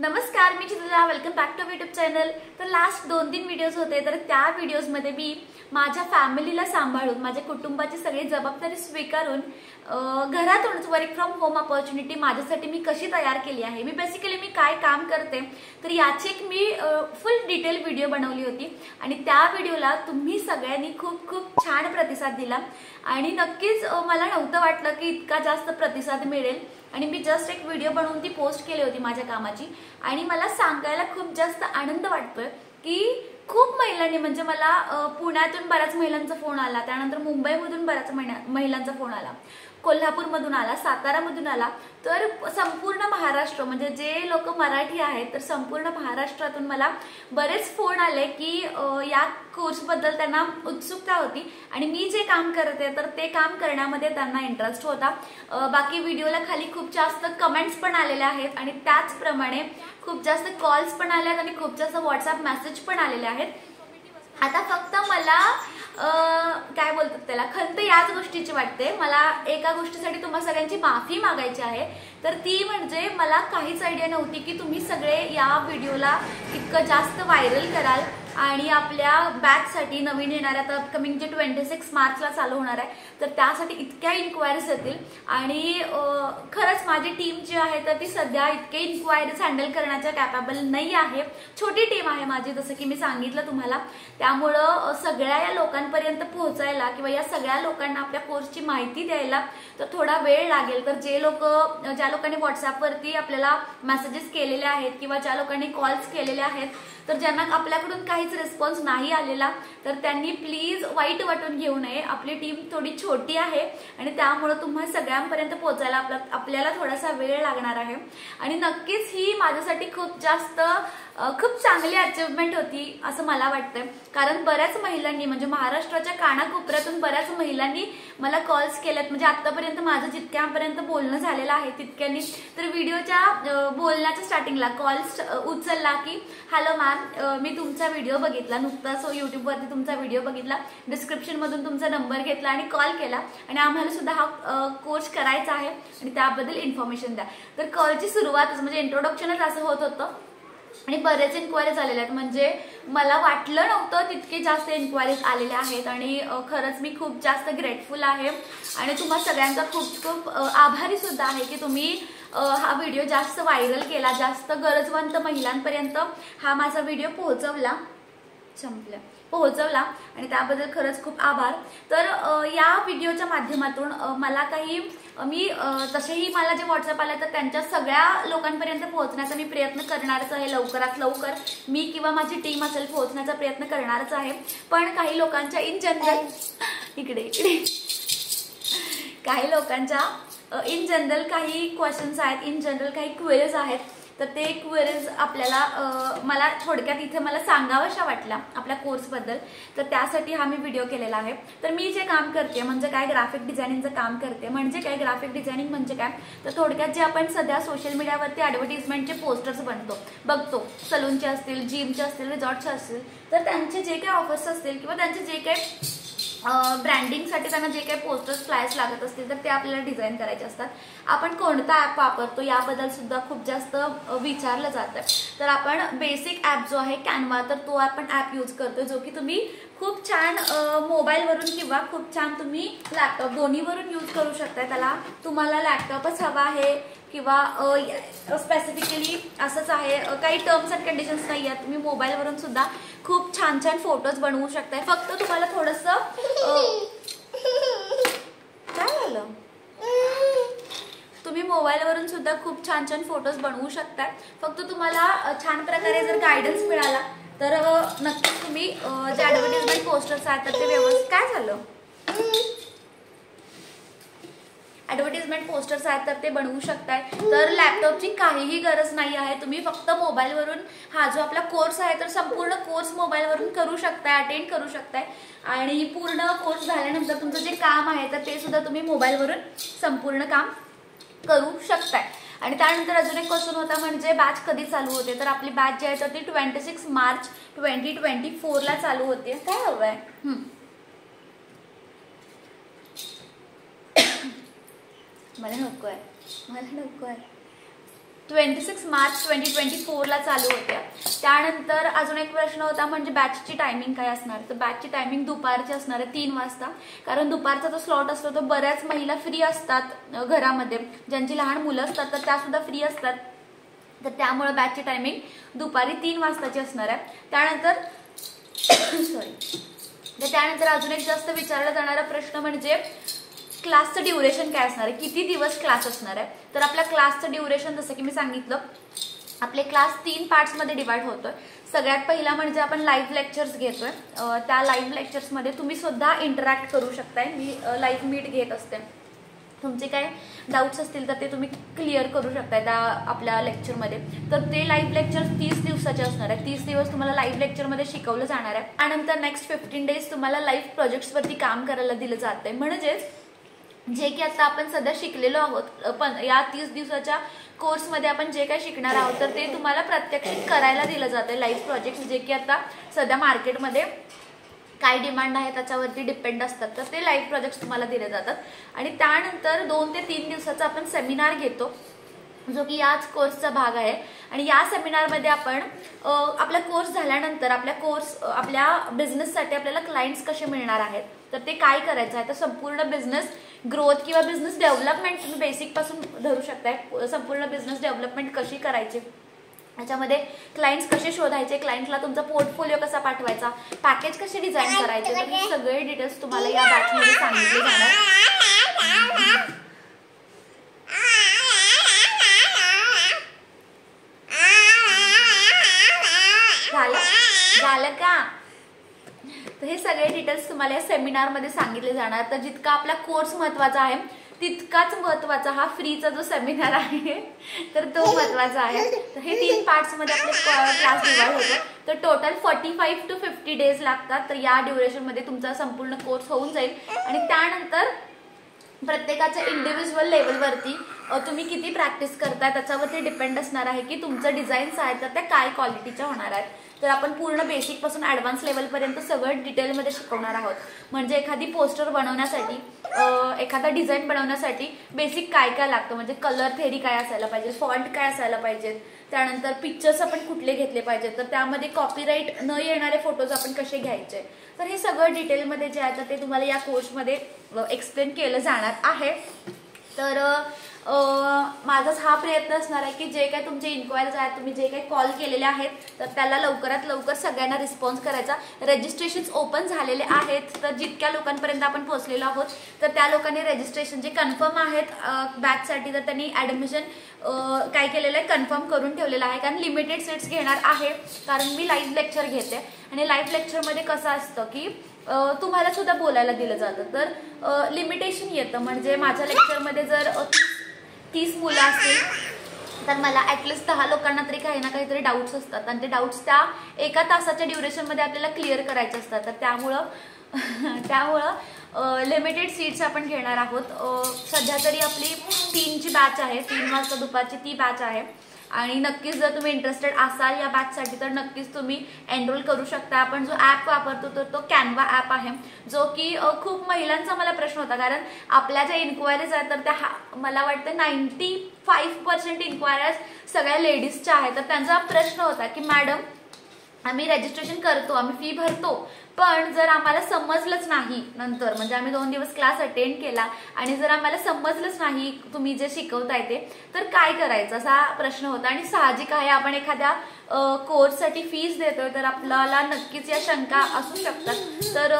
नमस्कार, मी चित्रा. Welcome back to YouTube channel. तर लास्ट 2-3 व्हिडिओज होते, तर त्या व्हिडिओजमध्ये मी माझ्या फॅमिलीला सांभाळून, माझ्या कुटुंबाची सगळी जबाबदारी स्वीकारून घरातूनच वर्क फ्रॉम होम अपॉर्च्युनिटी माझ्यासाठी मी कशी तयार केली आहे, मी काय काम करते, तर याची एक मी फुल डिटेल व्हिडिओ बनवली होती. आणि त्या व्हिडिओला तुम्ही सगळ्यांनी खूप खूप छान प्रतिसाद दिला आणि नक्कीच मला नव्हतं वाटलं की इतका जास्त प्रतिसाद मिळेल. आणि मी जस्ट एक व्हिडिओ बनवून ती पोस्ट केली होती माझ्या कामाची. आणि मला सांगायला खूप जास्त आनंद वाटतोय की खूप महिलांनी, म्हणजे मला पुण्यातून बऱ्याच महिलांचा फोन आला, त्यानंतर मुंबईमधून बऱ्याच महिलांचा फोन आला, कोल्हापूरमधून आला, सातारामधून आला. तर संपूर्ण महाराष्ट्र, म्हणजे जे लोक मराठी आहेत, तर संपूर्ण महाराष्ट्रातून मला बरेच फोन आले की या कोर्सबद्दल त्यांना उत्सुकता होती आणि मी जे काम करते तर ते काम करण्यामध्ये त्यांना इंटरेस्ट होता. बाकी व्हिडिओला खाली खूप जास्त कमेंट्स पण आलेले आहेत आणि त्याचप्रमाणे खूप जास्त कॉल्स पण आले आहेत आणि खूप जास्त व्हॉट्सअप मेसेज पण आलेले आहेत. आता फक्त मला काय बोलतात त्याला, खंत याच गोष्टीची वाटते. मला एका गोष्टीसाठी तुम्हा सगळ्यांची माफी मागायची आहे, तर ती म्हणजे मला काहीच आयडिया नव्हती की तुम्ही सगळे या व्हिडिओला इतकं जास्त व्हायरल कराल आणि आपल्या बॅचसाठी नवीन येणाऱ्या, तर अपकमिंग जे 26 मार्चला चालू होणार आहे, तर त्यासाठी इतक्या इन्क्वायरीज येतील. आणि खरंच माझी टीम जी आहे तर ती सध्या इतके इन्क्वायरीज हँडल करण्याच्या कॅपेबल नाही आहे. छोटी टीम आहे माझी, जसं की मी सांगितलं तुम्हाला. त्यामुळं सगळ्या या लोकांपर्यंत पोहोचायला किंवा या सगळ्या लोकांना आपल्या कोर्सची माहिती द्यायला तर थोडा वेळ लागेल. तर ज्या लोकांनी व्हॉट्सअपवरती आपल्याला मेसेजेस केलेले आहेत किंवा ज्या लोकांनी कॉल्स केलेले आहेत, तर ज्यांना आपल्याकडून काहीच रिस्पॉन्स नाही आलेला, तर त्यांनी प्लीज वाईट वाटून घेऊ नये. आपली टीम थोडी छोटी आहे आणि त्यामुळे तुम्हा सगळ्यांपर्यंत पोहोचायला आपल्याला थोडासा वेळ लागणार आहे. आणि नक्कीच ही माझ्यासाठी खूप चांगली अचिव्हमेंट होती असं मला वाटतंय. कारण बऱ्याच महिलांनी, म्हणजे महाराष्ट्राच्या कानाकोपऱ्यातून बऱ्याच महिलांनी मला कॉल्स केलेत. म्हणजे आतापर्यंत माझं जितक्यापर्यंत बोलणं झालेलं आहे तितक्यांनी, तर व्हिडिओच्या बोलण्याच्या स्टार्टिंगला कॉल्स उचलला की हॅलो मॅम, मी तुमचा व्हिडिओ बघितला नुकताच, युट्यूबवरती तुमचा व्हिडिओ बघितला, डिस्क्रिप्शनमधून तुमचा नंबर घेतला आणि कॉल केला आणि आम्हाला सुद्धा हा कोर्स करायचा आहे आणि त्याबद्दल इन्फॉर्मेशन द्या. तर कॉलची सुरुवातच, म्हणजे इंट्रोडक्शनच असं होत होतं. आणि बरेच इन्क्वायरीज आलेल्या आहेत, म्हणजे मला वाटलं नव्हतं तितके जास्त इन्क्वायरीज आलेल्या आहेत. आणि खरंच मी खूप जास्त ग्रेटफुल आहे आणि तुम्हा सगळ्यांचा खूप खूप आभारी सुद्धा आहे की तुम्ही हा व्हिडिओ जास्त व्हायरल केला, जास्त गरजवंत महिलांपर्यंत हा माझा व्हिडिओ पोहोचवला आणि त्याबद्दल खरंच खूप आभार. तर या व्हिडिओच्या माध्यमातून मला तसेही मला जे व्हॉट्सअप आले तर त्यांच्या सगळ्या लोकांपर्यंत पोहोचण्याचा मी प्रयत्न करणारच आहे. लवकरात लवकर मी किंवा माझी टीम असेल पोहोचण्याचा प्रयत्न करणारच आहे. पण काही लोकांच्या काही लोकांच्या इन जनरल काही क्वेश्चन्स आहेत, इन जनरल काही क्वेरीज आहेत. तर ते क्वेरीज मला थोडक्यात इथे मला सांगाव्याशा वाटल्या आपल्या कोर्सबद्दल, तर त्यासाठी हा मी व्हिडिओ केलेला आहे. तर मी जे काम करते म्हणजे काय, ग्राफिक डिझायनिंगचं काम करते. म्हणजे काय ग्राफिक डिझायनिंग म्हणजे काय, तर थोडक्यात जे आपण सध्या सोशल मीडियावरती ॲडव्हर्टिजमेंटचे पोस्टर्स बघतो, सलूनचे असतील, जिमचे असतील, रिसॉर्टचे असतील, तर त्यांचे जे काही ऑफर्स असतील किंवा त्यांचे जे काही ब्रँडिंगसाठी त्यांना जे काही पोस्टर्स फ्लायर्स लागत असतील तर ते आपल्याला डिझाईन करायचे असतात. आपण कोणता ॲप वापरतो याबद्दल सुद्धा खूप जास्त विचारलं जातं. तर आपण बेसिक ॲप जो आहे कॅनवा, तर तो आपण ॲप यूज करतो, जो की तुम्ही खूप छान मोबाईलवरून किंवा खूप छान तुम्ही लॅपटॉप दोन्हीवरून यूज करू शकता. त्याला तुम्हाला लॅपटॉपच हवा आहे किंवा स्पेसिफिकली असंच आहे, काही टर्म्स अँड कंडिशन्स नाही आहेत. तुम्ही मोबाईलवरून सुद्धा खूप छान छान फोटोज बनवू शकताय. फक्त तुम्हाला थोडंसं काय झालं, तुम्ही मोबाईलवरून सुद्धा खूप छान छान फोटोज बनवू शकताय. फक्त तुम्हाला छान प्रकारे जर गायडन्स मिळाला तर नक्कीच तुम्ही जे ॲडव्हर्टिजमेंट पोस्टर्स आहेत तर ते व्यवस्थित काय झालं ॲडव्हर्टिजमेंट पोस्टर्स आहेत तर ते बनवू शकताय. तर लॅपटॉपची काहीही गरज नाही आहे. तुम्ही फक्त मोबाईलवरून हा जो आपला कोर्स आहे तर संपूर्ण कोर्स मोबाईलवरून करू शकताय, अटेंड करू शकताय. आणि पूर्ण कोर्स झाल्यानंतर तुमचं जे काम आहे तर ते सुद्धा तुम्ही मोबाईलवरून संपूर्ण काम करू शकताय. आणि त्यानंतर अजून एक क्वेश्चन होता, म्हणजे बॅच कधी चालू होते. तर आपली बॅच जी आहे तर ती 26 मार्च 2024ला चालू होते. काय हवंय, मला नको आहे. 26 मार्च 2024ला चालू होत्या। त्यानंतर अजून एक प्रश्न होता म्हणजे बॅचची टायमिंग काय असणार, तर बॅचची टायमिंग दुपारची असणार आहे 3 वाजता, कारण दुपारचा जो स्लॉट असतो तो बऱ्याच महिला फ्री असतात घरामध्ये, ज्यांची लहान मुलं असतात तर त्या सुद्धा फ्री असतात, तर त्यामुळे बॅचची टायमिंग दुपारी 3 वाजताची असणार आहे। त्यानंतर त्यानंतर अजून एक जास्त विचारला जाणारा प्रश्न म्हणजे क्लासचं ड्युरेशन काय असणार आहे, किती दिवस क्लास असणार आहे। तर आपल्या क्लासचं ड्युरेशन जसं की मी सांगितलं, आपले क्लास 3 पार्ट्समध्ये डिवाइड होतोय। सगळ्यात पहिला म्हणजे आपण लाईव्ह लेक्चर्स घेतोय, त्या लाईव्ह लेक्चर्समध्ये तुम्ही सुद्धा इंटरॅक्ट करू शकताय, मी लाईव्ह मीट घेत असते, तुमचे काय डाऊट्स असतील तर ते तुम्ही क्लिअर करू शकताय त्या आपल्या लेक्चरमध्ये। तर ते लाईव्ह लेक्चर 30 दिवसाचे असणार आहे, 30 दिवस तुम्हाला लाईव्ह लेक्चरमध्ये शिकवलं जाणार आहे। त्यानंतर नेक्स्ट 15 डेज तुम्हाला लाईव्ह प्रोजेक्ट्सवरती काम करायला दिलं जातंय, म्हणजेच जे की आता आपण सध्या शिकलेलो आहोत, पण या 30 दिवसाच्या कोर्समध्ये आपण जे काही शिकणार आहोत तर ते तुम्हाला प्रत्यक्षित करायला दिलं जातं लाईव्ह प्रोजेक्ट, जे की आता सध्या मार्केटमध्ये काय डिमांड आहे त्याच्यावरती डिपेंड असतात, तर ते लाईव्ह प्रोजेक्ट्स तुम्हाला दिले जातात। आणि त्यानंतर 2 ते 3 दिवसाचा आपण सेमिनार घेतो, जो की याच कोर्सचा भाग आहे। आणि या सेमिनारमध्ये आपण आपला कोर्स झाल्यानंतर आपल्या बिझनेससाठी आपल्याला क्लायंट्स कसे मिळणार आहेत, तर ते काय करायचं आहे, तर संपूर्ण बिझनेस ग्रोथ किंवा बिझनेस डेव्हलपमेंट तुम्ही बेसिक पासून धरू शकताय, संपूर्ण बिझनेस डेव्हलपमेंट कशी करायची, याच्यामध्ये क्लायंट्स कसे शोधायचे, क्लायंटला तुमचा पोर्टफोलिओ कसा पाठवायचा, पॅकेज कसे डिझाईन करायचे, तर हे सगळे डिटेल्स तुम्हाला या बॅचमध्ये सांगितले जाणार। झालं का, तर हे सगळे डिटेल्स तुम्हाला या सेमिनारमध्ये सांगितले जाणार। तर जितका आपला कोर्स महत्वाचा आहे तितकाच महत्वाचा हा फ्रीचा जो सेमिनार आहे तर तो महत्वाचा आहे। तर हे 3 पार्ट्समध्ये आपले क्लास डिवाइड होतो, तर टोटल 45 to 50 डेज लागतात। तर या ड्युरेशनमध्ये तुमचा संपूर्ण कोर्स होऊन जाईल आणि त्यानंतर प्रत्येकाच्या इंडिव्हिज्युअल लेवलवरती तुम्ही किती प्रॅक्टिस करताय त्याच्यावरती डिपेंड असणार आहे की तुमचं डिझाईन्स आहेत तर त्या काय क्वालिटीच्या होणार आहेत। तर आपण पूर्ण बेसिक पासून ॲडव्हान्स लेवलपर्यंत सगळं डिटेलमध्ये शिकवणार आहोत, म्हणजे एखादी पोस्टर बनवण्यासाठी, एखादा डिझाईन बनवण्यासाठी बेसिक काय काय लागतं, म्हणजे कलर थेरी काय असायला पाहिजे, फॉन्ट काय असायला पाहिजेत, त्यानंतर पिक्चर्स आपण कुठले घेतले पाहिजेत, तर त्यामध्ये कॉपीराईट न येणारे फोटोज आपण कसे घ्यायचे, तर हे सगळं डिटेलमध्ये जे आहे तर ते तुम्हाला या कोर्समध्ये एक्सप्लेन केलं जाणार आहे। तर माझाच हा प्रयत्न असणार आहे की जे काही तुमचे इन्क्वायरीज आहेत, तुम्ही जे काही कॉल केलेले आहेत तर त्याला लवकरात लवकर सगळ्यांना रिस्पॉन्स करायचा। रजिस्ट्रेशन्स ओपन झालेले आहेत, तर जितक्या लोकांपर्यंत आपण पोहोचलेलो आहोत तर त्या लोकांनी रजिस्ट्रेशन जे कन्फर्म आहेत बॅचसाठी तर त्यांनी ॲडमिशन काय केलेलं आहे, कन्फर्म करून ठेवलेलं आहे, कारण लिमिटेड सीट्स घेणार आहे, कारण मी लाईव्ह लेक्चर घेते आणि लाईव्ह लेक्चरमध्ये कसं असतं की तुम्हाला सुद्धा बोलायला दिलं जातं, तर लिमिटेशन येतं, म्हणजे माझ्या लेक्चरमध्ये जर 30 मुलं असतील तर मला ॲटलिस्ट 10 लोकांना तरी काही ना काहीतरी डाऊट्स असतात आणि ते डाऊट्स त्या 1 तासाच्या ड्युरेशनमध्ये आपल्याला क्लिअर करायचे असतात, तर त्यामुळं लिमिटेड सीट्स आपण घेणार आहोत। सध्या तरी आपली 3ची बॅच आहे, 3 वाजता दुपारची ती बॅच आहे आणि नक्कीच जर तुम्ही इंटरेस्टेड असाल या बॅचसाठी तर नक्कीच तुम्ही एनरोल करू शकता। आपण जो ॲप वापरतो तर तो कॅनवा ॲप आहे, जो की खूप महिलांचा मला प्रश्न होता, कारण आपल्या ज्या इन्क्वायरीज आहेत तर त्या मला वाटतं 95% इन्क्वायरीज सगळ्या लेडीजच्या आहेत, तर त्यांचा प्रश्न होता की मॅडम आम्ही रजिस्ट्रेशन करतो, आम्ही फी भरतो, पण जर आम्हाला समजलंच नाही नंतर, म्हणजे आम्ही 2 दिवस क्लास अटेंड केला आणि जर आम्हाला समजलंच नाही तुम्ही जे शिकवताय ते तर काय करायचं, असा प्रश्न होता। आणि साहजिक आहे, आपण एखाद्या कोर्ससाठी फीस देतोय तर आपल्याला नक्कीच या शंका असू शकतात। तर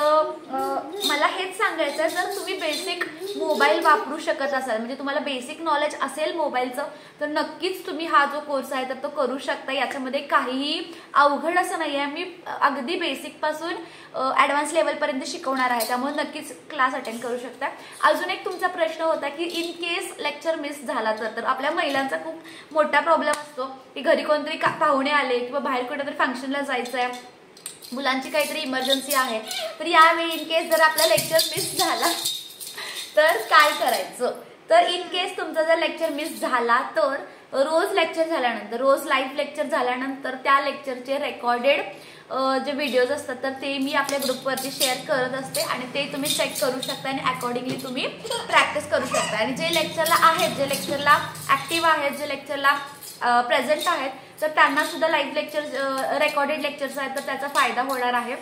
मला हेच सांगायचं आहे, जर तुम्ही बेसिक मोबाईल वापरू शकत असाल, म्हणजे तुम्हाला बेसिक नॉलेज असेल मोबाईलचं, तर नक्कीच तुम्ही हा जो कोर्स आहे तर तो करू शकता। याच्यामध्ये काहीही अवघड असं नाही आहे, मी अगदी बेसिक पासून ॲडव्हान्स लेवलपर्यंत शिकवणार आहे, त्यामुळे नक्कीच क्लास अटेंड करू शकता। अजून एक तुमचा प्रश्न होता की इन केस लेक्चर मिस झाला तर आपल्या महिलांचा खूप मोठा प्रॉब्लेम असतो की घरी कोणतरी पाहुणे आले किंवा बाहेर कुठेतरी फंक्शनला जायचं आहे, मुलांची काहीतरी इमर्जन्सी आहे, तर यावेळी इन केस जर आपला लेक्चर मिस झाला तर काय करायचं। तर इन केस तुमचा जर लेक्चर मिस झाला तर रोज लेक्चर झाल्यानंतर, रोज लाईव्ह लेक्चर झाल्यानंतर त्या लेक्चरचे रेकॉर्डेड जे व्हिडिओज असतात तर ते मी आपल्या ग्रुपवरती शेअर करत असते आणि ते तुम्ही चेक करू शकता आणि अकॉर्डिंगली तुम्ही प्रॅक्टिस करू शकता। आणि जे लेक्चरला आहेत, जे लेक्चरला ॲक्टिव्ह आहेत, जे लेक्चरला प्रेझेंट आहेत तर त्यांना सुद्धा लाईव्ह लेक्चर रेकॉर्डेड लेक्चर्स आहेत तर त्याचा फायदा होणार आहे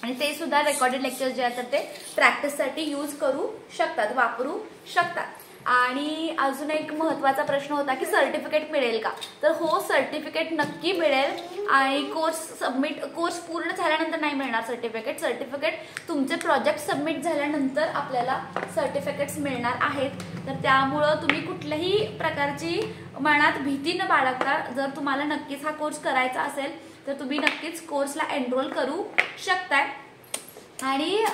आणि ते सुद्धा रेकॉर्डेड लेक्चर जे आहेत तर ते प्रॅक्टिससाठी यूज करू शकतात, वापरू शकतात. आणि अजून एक महत्त्वाचा प्रश्न होता की सर्टिफिकेट मिळेल का, तर हो सर्टिफिकेट नक्की मिळेल आणि कोर्स पूर्ण झाल्यानंतर नाही मिळणार सर्टिफिकेट तुमचे प्रोजेक्ट सबमिट झाल्यानंतर आपल्याला सर्टिफिकेट्स मिळणार आहेत. तर त्यामुळं तुम्ही कुठल्याही प्रकारची मनात भीती न बाळगता जर तुम्हाला नक्कीच हा कोर्स करायचा असेल तर तुम्ही नक्कीच कोर्सला एनरोल करू शकताय. आणि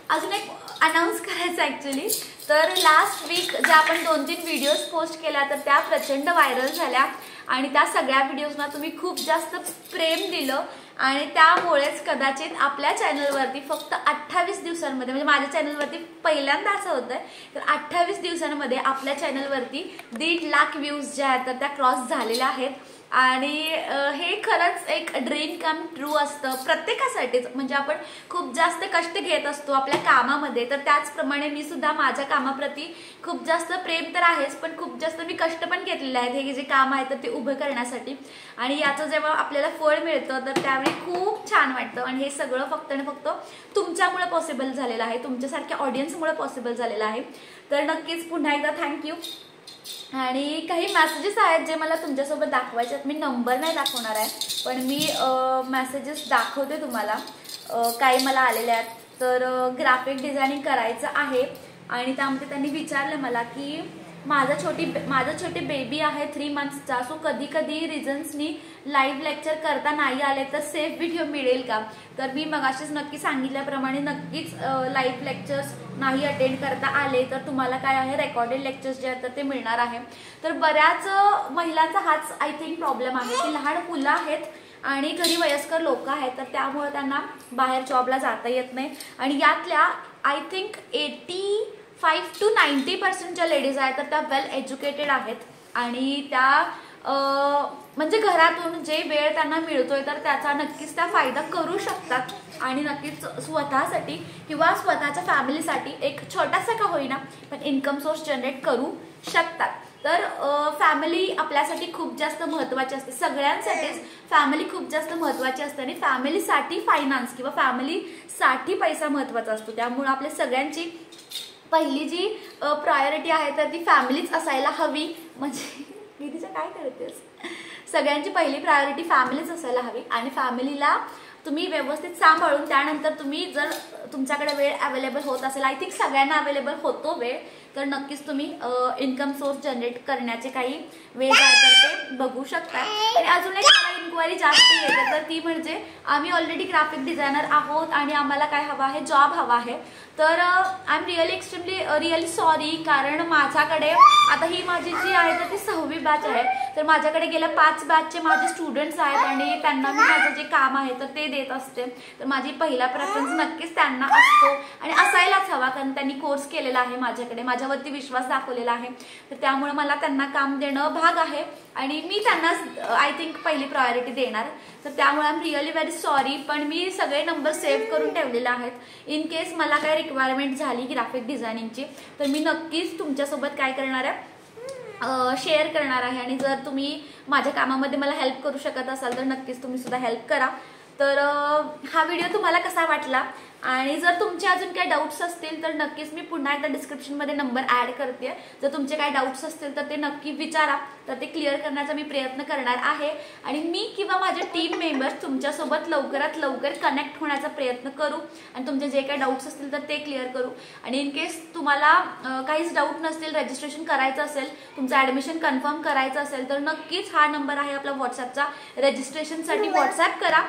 अजून एक अनाऊन्स करायचं ॲक्च्युली, तर लास्ट वीक ज्या आपण 2-3 व्हिडिओज पोस्ट केल्या तर त्या प्रचंड व्हायरल झाल्या आणि त्या सगळ्या व्हिडिओजना तुम्ही खूप जास्त प्रेम दिलं आणि त्यामुळेच कदाचित आपल्या चॅनलवरती फक्त 28 दिवसांमध्ये, म्हणजे माझ्या चॅनलवरती पहिल्यांदा असं होतंय तर 28 दिवसांमध्ये आपल्या चॅनलवरती 1.5 लाख व्ह्यूज ज्या आहेत तर त्या क्रॉस झालेल्या आहेत. आणि हे खरंच एक ड्रीम कम ट्रू असतं प्रत्येकासाठीच, म्हणजे आपण खूप जास्त कष्ट घेत असतो आपल्या कामामध्ये, तर त्याचप्रमाणे मी सुद्धा माझ्या कामाप्रती खूप जास्त प्रेम तर आहेच पण खूप जास्त मी कष्ट पण घेतलेले आहेत हे जे काम आहे तर ते उभं करण्यासाठी. आणि याचं जेव्हा आपल्याला फळ मिळतं तर त्यावेळी खूप छान वाटतं आणि हे सगळं फक्त आणि फक्त तुमच्यामुळे पॉसिबल झालेलं आहे, तुमच्यासारख्या ऑडियन्समुळे पॉसिबल झालेलं आहे. तर नक्कीच पुन्हा एकदा थँक्यू. आणि काही मेसेजेस आहेत जे मला तुमच्यासोबत दाखवायचे आहेत, मी नंबर नाही दाखवणार आहे पण मी मेसेजेस दाखवते तुम्हाला. काही मला आलेले आहेत. तर ग्राफिक डिझायनिंग करायचं आहे आणि त्यामध्ये त्यांनी विचारलं मला की माझं छोटी बेबी आहे 3 मंथ्सचा, सो कधी कधी रिझन्सनी लाईव्ह लेक्चर करता नाही आले तर सेफ व्हिडिओ मिळेल का. तर मी मगाशीच नक्की सांगितल्याप्रमाणे नक्कीच लाईव्ह लेक्चर्स नाही अटेंड करता आले तर तुम्हाला काय आहे रेकॉर्डेड लेक्चर्स जे आहेत तर ते मिळणार आहे. तर बऱ्याच महिलांचा हाच आय थिंक प्रॉब्लेम आहे की लहान मुलं आहेत आणि घरी वयस्कर लोक आहेत तर त्यामुळे त्यांना बाहेर जॉबला जाता येत नाही. आणि यातल्या आय थिंक 85 to 90% ज्या लेडीज आहेत तर त्या वेल एज्युकेटेड आहेत आणि त्या म्हणजे घरातून जे वेळ त्यांना मिळतोय तर त्याचा नक्कीच त्या फायदा करू शकतात आणि नक्कीच स्वतःसाठी किंवा स्वतःच्या फॅमिलीसाठी एक छोटासा का होईना पण इन्कम सोर्स जनरेट करू शकतात. तर फॅमिली आपल्यासाठी खूप जास्त महत्त्वाची असते, सगळ्यांसाठीच फॅमिली खूप जास्त महत्त्वाची असते आणि फॅमिलीसाठी फायनान्स किंवा फॅमिलीसाठी पैसा महत्त्वाचा असतो. त्यामुळे आपल्या सगळ्यांची पहिली जी प्रायोरिटी आहे तर ती फॅमिलीच असायला हवी. म्हणजे मी तिच्या काय करतेस, सगळ्यांची पहिली प्रायोरिटी फॅमिलीच असायला हवी आणि फॅमिलीला तुम्ही व्यवस्थित सांभाळून त्यानंतर तुम्ही जर तुमच्याकडे वेळ अवेलेबल होत असेल, आय थिंक सगळ्यांना अवेलेबल होतो वेळ, तर नक्कीच तुम्ही इन्कम सोर्स जनरेट करण्याचे काही वेळ आहे तर ते बघू शकता. आणि अजून एक मला इन्क्वायरी जास्त येते तर ती म्हणजे आम्ही ऑलरेडी ग्राफिक डिझायनर आहोत आणि आम्हाला काय हवं आहे, जॉब हवा आहे. तर आय एम रिअली सॉरी, कारण माझ्याकडे आता ही माझी जी आहे तर ती 6वी बॅच आहे तर माझ्याकडे गेल्या 5 बॅचचे माझे स्टुडंट्स आहेत आणि त्यांना मी माझं जे काम आहे तर ते देत असते. तर माझी पहिला प्रेफरन्स नक्कीच त्यांना असतो आणि असायलाच हवा कारण त्यांनी कोर्स केलेला आहे माझ्याकडे, माझ्यावरती विश्वास दाखवलेला आहे. तर त्यामुळे मला त्यांना काम देणं भाग आहे आणि मी त्यांना आय थिंक पहिली प्रायोरिटी देणार. तर त्यामुळे I am really very sorry, पण मी सगळे नंबर सेव्ह करून ठेवलेले आहेत. इन केस मला काय रिक्वायरमेंट झाली ग्राफिक डिझायनिंगची तर मी नक्कीच तुमच्यासोबत काय करणार आहे, शेअर करणार आहे. आणि जर तुम्ही माझ्या कामामध्ये मला हेल्प करू शकत असाल तर नक्कीच तुम्ही सुद्धा हेल्प करा. तर हा व्हिडिओ तुम्हाला कसा वाटला आणि जर तुमचे अजून काही डाऊट्स असतील तर नक्कीच मी पुन्हा एकदा डिस्क्रिप्शनमध्ये नंबर ॲड करते. जर तुमचे काही डाऊट्स असतील तर ते नक्की विचारा, तर ते क्लिअर करण्याचा मी प्रयत्न करणार आहे आणि मी किंवा माझे टीम मेंबर्स तुमच्यासोबत लवकरात लवकर कनेक्ट होण्याचा प्रयत्न करू आणि तुमचे जे काही डाऊट्स असतील तर ते क्लिअर करू. आणि इन केस तुम्हाला काहीच डाऊट नसतील, रजिस्ट्रेशन करायचं असेल, तुमचं ॲडमिशन कन्फर्म करायचं असेल तर नक्कीच हा नंबर आहे आपला व्हॉट्सॲपचा, रजिस्ट्रेशनसाठी व्हॉट्सॲप करा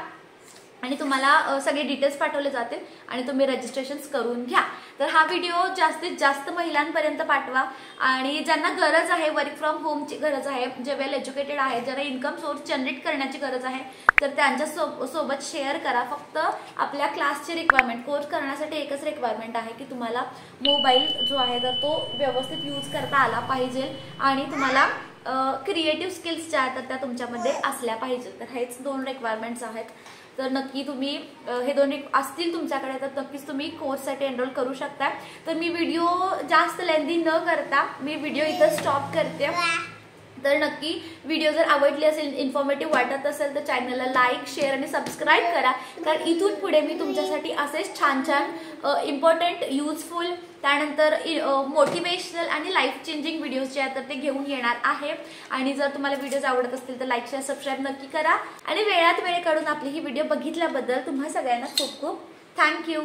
आणि तुम्हाला सगळे डिटेल्स पाठवले जातील आणि तुम्ही रजिस्ट्रेशन्स करून घ्या. तर हा व्हिडिओ जास्तीत जास्त महिलांपर्यंत पाठवा आणि ज्यांना गरज आहे, वर्क फ्रॉम होमची गरज आहे, जे वेल एज्युकेटेड आहे, ज्यांना इन्कम सोर्स जनरेट करण्याची गरज आहे तर त्यांच्या सोबत शेअर करा. फक्त आपल्या क्लासची रिक्वायरमेंट, कोर्स करण्यासाठी एकच रिक्वायरमेंट आहे की तुम्हाला मोबाईल जो आहे तर तो व्यवस्थित यूज करता आला पाहिजे आणि तुम्हाला क्रिएटिव्ह स्किल्स ज्या आहेत त्या तुमच्यामध्ये असल्या पाहिजेत. तर हेच 2 रिक्वायरमेंट्स आहेत. तर नक्की तुम्ही हे 2 असतील तुमच्याकडे तर नक्कीच तुम्ही कोर्ससाठी एनरोल करू शकता. तर मी व्हिडिओ जास्त लेंदी न करता मी व्हिडिओ इथं स्टॉप करते. तर नक्की व्हिडिओ जर आवडली असेल, इन्फॉर्मेटिव्ह वाटत असेल तर चॅनलला लाईक, शेअर आणि सबस्क्राईब करा, कारण इथून पुढे मी तुमच्यासाठी असेच छान छान इम्पॉर्टंट, युजफुल, त्यानंतर मोटिवेशनल आणि लाईफ चेंजिंग व्हिडिओज जे आहेत तर ते घेऊन येणार आहे. आणि जर तुम्हाला व्हिडिओज आवडत असतील तर लाईक, शेअर, सबस्क्राईब नक्की करा. आणि वेळात वेळ काढून आपली ही व्हिडिओ बघितल्याबद्दल तुम्हा सगळ्यांना खूप खूप थँक्यू.